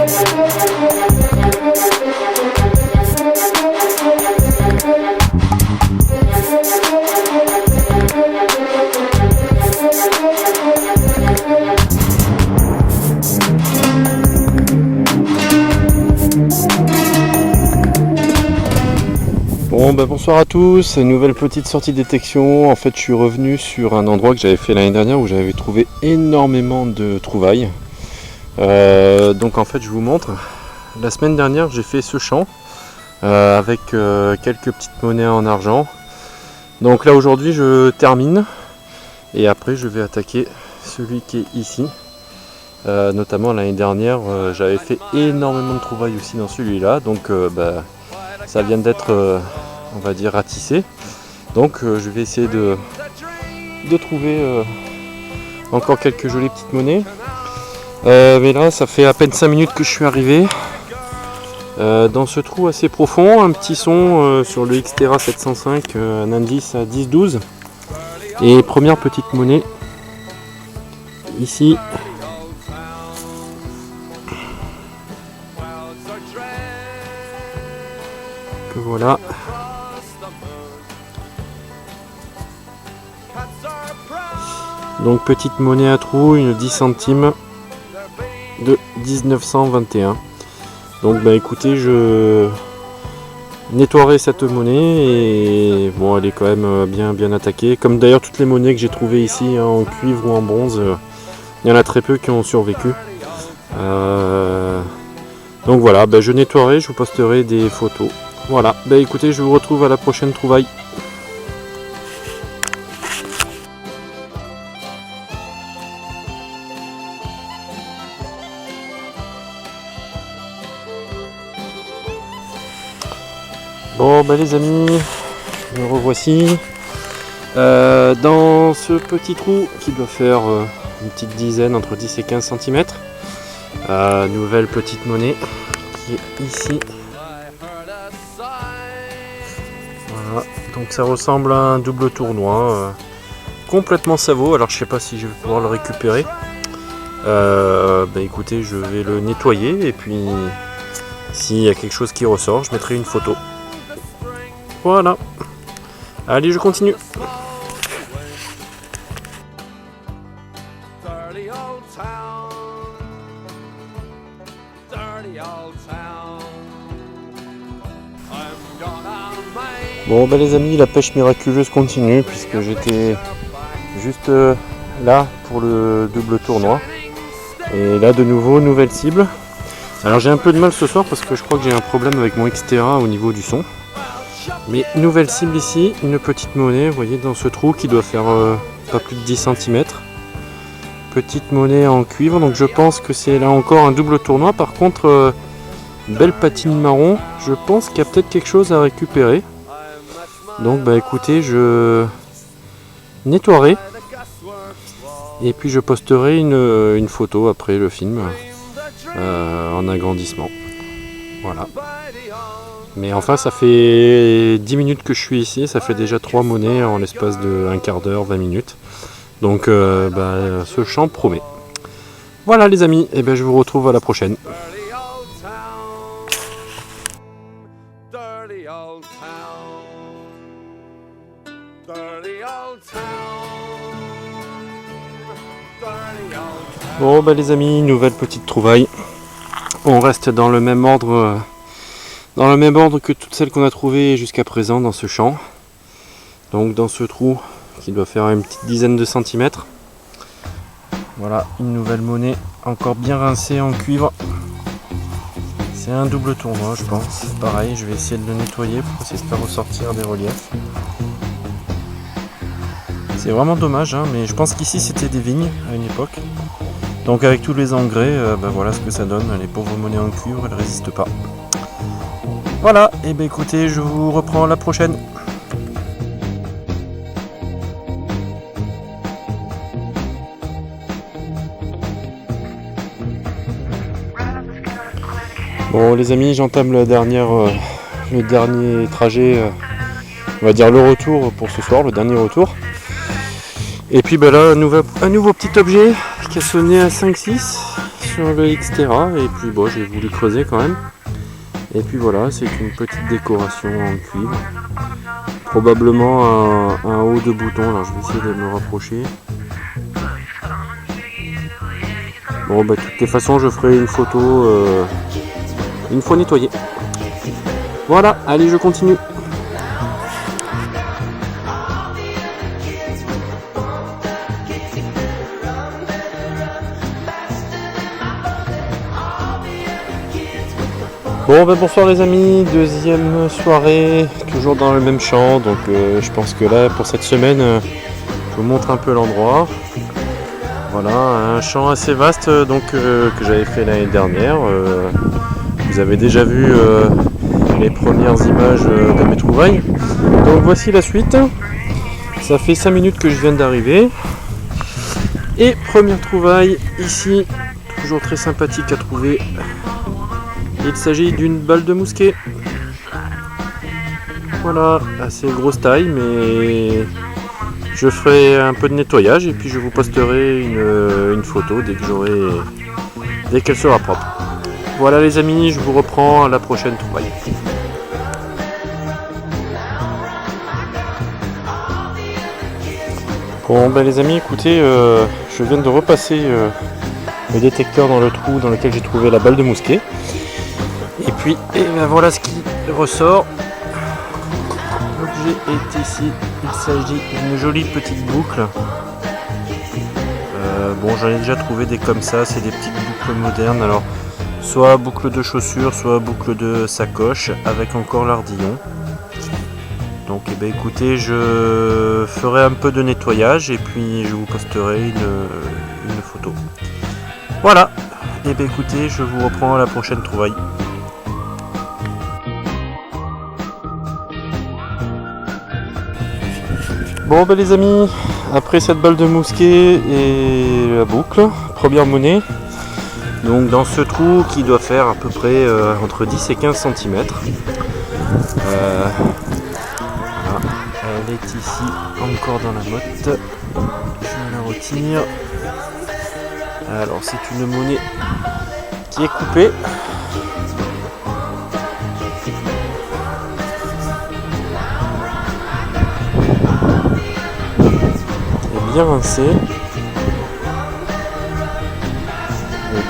Bon bah bonsoir à tous, nouvelle petite sortie de détection. En fait je suis revenu sur un endroit que j'avais fait l'année dernière où j'avais trouvé énormément de trouvailles. Donc en fait je vous montre, la semaine dernière j'ai fait ce champ avec quelques petites monnaies en argent. Donc là aujourd'hui je termine et après je vais attaquer celui qui est ici. Notamment l'année dernière j'avais fait énormément de trouvailles aussi dans celui-là, donc ça vient d'être on va dire ratissé. Donc je vais essayer de trouver encore quelques jolies petites monnaies. Mais là ça fait à peine 5 minutes que je suis arrivé dans ce trou assez profond. Un petit son sur le Xterra 705, un indice à 10-12. Et première petite monnaie ici. Que voilà. Donc petite monnaie à trou, une 10 centimes de 1921. Donc bah écoutez, je nettoierai cette monnaie et bon elle est quand même bien attaquée. Comme d'ailleurs toutes les monnaies que j'ai trouvées ici hein, en cuivre ou en bronze, il y en a très peu qui ont survécu. Donc voilà, je nettoierai, je vous posterai des photos. Voilà, écoutez, je vous retrouve à la prochaine trouvaille. Bon les amis, me revoici dans ce petit trou qui doit faire une petite dizaine, entre 10 et 15 cm. Nouvelle petite monnaie qui est ici. Voilà, donc ça ressemble à un double tournoi complètement savot. Alors je sais pas si je vais pouvoir le récupérer. Écoutez, je vais le nettoyer et puis s'il y a quelque chose qui ressort, je mettrai une photo. Voilà. Allez, je continue. Bon les amis, la pêche miraculeuse continue puisque j'étais juste là pour le double tournoi. Et là de nouveau, nouvelle cible. Alors j'ai un peu de mal ce soir parce que je crois que j'ai un problème avec mon Xterra au niveau du son. Mais nouvelle cible ici, une petite monnaie, vous voyez dans ce trou qui doit faire pas plus de 10 cm. Petite monnaie en cuivre, donc je pense que c'est là encore un double tournoi. Par contre, belle patine marron, je pense qu'il y a peut-être quelque chose à récupérer. Donc écoutez, je nettoierai et puis je posterai une photo après le film en agrandissement. Voilà. Mais enfin ça fait 10 minutes que je suis ici, ça fait déjà 3 monnaies en l'espace de un quart d'heure, 20 minutes. Donc ce champ promet. Voilà les amis, et je vous retrouve à la prochaine. Bon les amis, nouvelle petite trouvaille. On reste dans le même ordre que toutes celles qu'on a trouvées jusqu'à présent dans ce champ. Donc dans ce trou qui doit faire une petite dizaine de centimètres. Voilà, une nouvelle monnaie encore bien rincée en cuivre. C'est un double tournoi je pense. Pareil, je vais essayer de le nettoyer pour essayer de faire ressortir des reliefs. C'est vraiment dommage, hein, mais je pense qu'ici c'était des vignes à une époque. Donc avec tous les engrais, voilà ce que ça donne. Les pauvres monnaies en cuivre, elles ne résistent pas. Voilà, et écoutez, je vous reprends la prochaine. Bon les amis, j'entame le dernier trajet, on va dire le retour pour ce soir, le dernier retour. Et puis là, un nouveau petit objet qui a sonné à 5-6 sur le Xterra et puis bon, j'ai voulu creuser quand même. Et puis voilà, c'est une petite décoration en cuivre. Probablement un haut de bouton, alors je vais essayer de me rapprocher. Bon bah de toutes les façons je ferai une photo une fois nettoyé. Voilà, allez je continue. Bon ben bonsoir les amis, deuxième soirée, toujours dans le même champ, donc je pense que là pour cette semaine je vous montre un peu l'endroit. Voilà, un champ assez vaste donc que j'avais fait l'année dernière. Vous avez déjà vu les premières images de mes trouvailles. Donc voici la suite. Ça fait 5 minutes que je viens d'arriver. Et première trouvaille ici, toujours très sympathique à trouver. Il s'agit d'une balle de mousquet. Voilà, assez grosse taille, mais je ferai un peu de nettoyage et puis je vous posterai une photo dès qu'elle sera propre. Voilà les amis, je vous reprends à la prochaine trouvaille. Bon ben les amis, écoutez, je viens de repasser le détecteur dans le trou dans lequel j'ai trouvé la balle de mousquet. Et puis ben voilà ce qui ressort. L'objet est ici, il s'agit d'une jolie petite boucle. Bon j'en ai déjà trouvé des comme ça, c'est des petites boucles modernes. Alors soit boucle de chaussures, soit boucle de sacoche avec encore l'ardillon. Donc ben, écoutez, je ferai un peu de nettoyage et puis je vous posterai une photo. Voilà, et ben écoutez, je vous reprends à la prochaine trouvaille. Bon ben les amis, après cette balle de mousquet et la boucle, première monnaie, donc dans ce trou qui doit faire à peu près entre 10 et 15 cm. Voilà. Elle est ici encore dans la motte, je la retire. Alors c'est une monnaie qui est coupée. Bien rincé et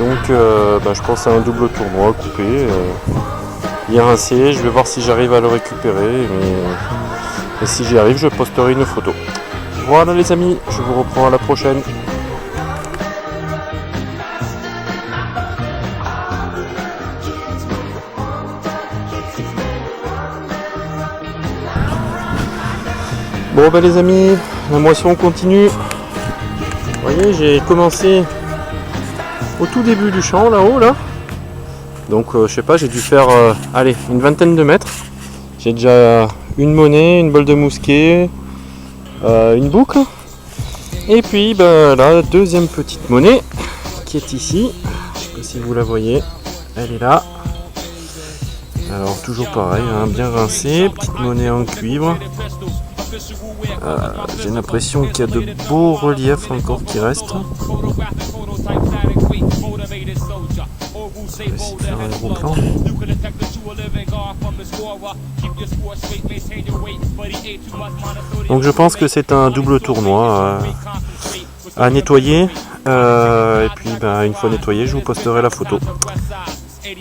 donc je pense à un double tournoi coupé, bien rincé. Je vais voir si j'arrive à le récupérer, et si j'y arrive je posterai une photo. Voilà les amis, je vous reprends à la prochaine. Bon ben les amis, la moisson continue. Vous voyez, j'ai commencé au tout début du champ là-haut là. Donc je sais pas, j'ai dû faire allez, une vingtaine de mètres. J'ai déjà une monnaie, une balle de mousquet, une boucle. Et puis ben, la deuxième petite monnaie qui est ici. Je sais pas si vous la voyez, elle est là. Alors toujours pareil, hein, bien rincé, petite monnaie en cuivre. J'ai l'impression qu'il y a de beaux reliefs encore qui restent. Je vais essayer de faire un gros plan. Donc je pense que c'est un double tournoi à nettoyer. Et puis une fois nettoyé, je vous posterai la photo.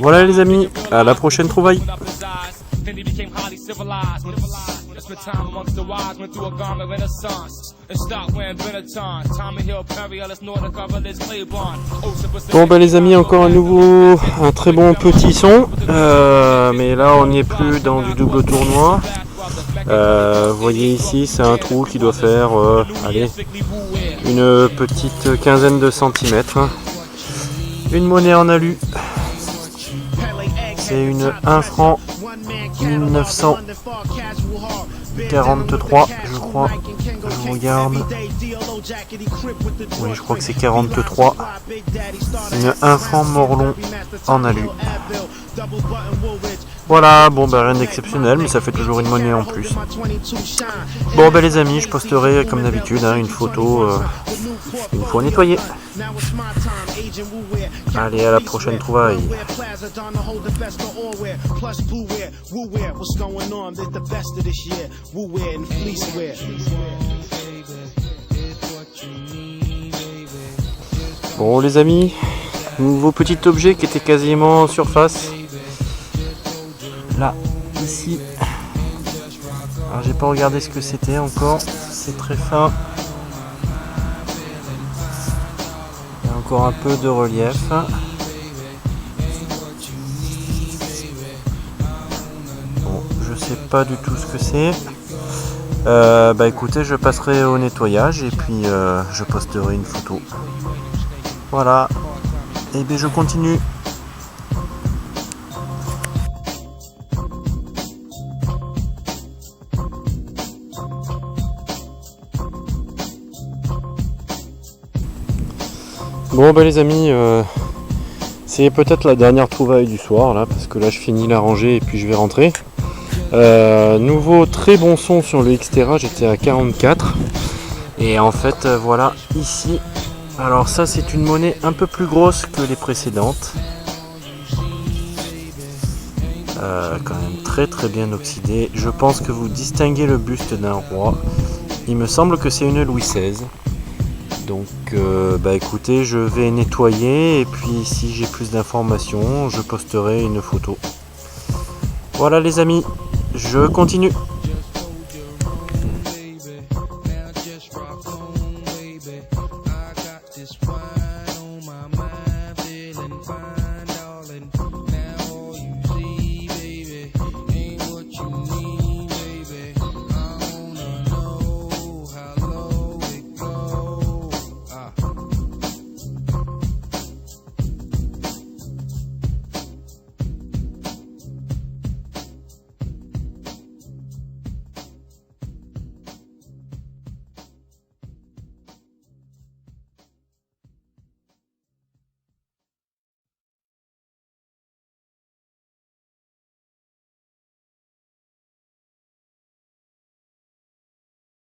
Voilà les amis, à la prochaine trouvaille. Bon ben les amis, encore un très bon petit son, mais là on n'y est plus dans du double tournoi. Vous voyez ici, c'est un trou qui doit faire allez, une petite quinzaine de centimètres. Une monnaie en alu, c'est une 1 franc 1943, je crois. Je regarde. Oui, je crois que c'est 43. Une 1 franc morlon en alu. Voilà, bon ben rien d'exceptionnel, mais ça fait toujours une monnaie en plus. Bon ben les amis, je posterai comme d'habitude une photo une fois nettoyée. Allez, à la prochaine trouvaille. Bon les amis, nouveau petit objet qui était quasiment en surface. Là, ici. Alors j'ai pas regardé ce que c'était encore, c'est très fin. Il y a encore un peu de relief. Bon, je sais pas du tout ce que c'est. Bah écoutez, je passerai au nettoyage et puis je posterai une photo. Voilà, et bien je continue. Bon bah les amis, c'est peut-être la dernière trouvaille du soir là, parce que là je finis la rangée et puis je vais rentrer. Nouveau très bon son sur le Xterra, j'étais à 44. Et en fait voilà ici. Alors ça c'est une monnaie un peu plus grosse que les précédentes. Quand même très très bien oxydée. Je pense que vous distinguez le buste d'un roi. Il me semble que c'est une Louis XVI. Donc bah écoutez, je vais nettoyer et puis si j'ai plus d'informations, je posterai une photo. Voilà les amis, je continue.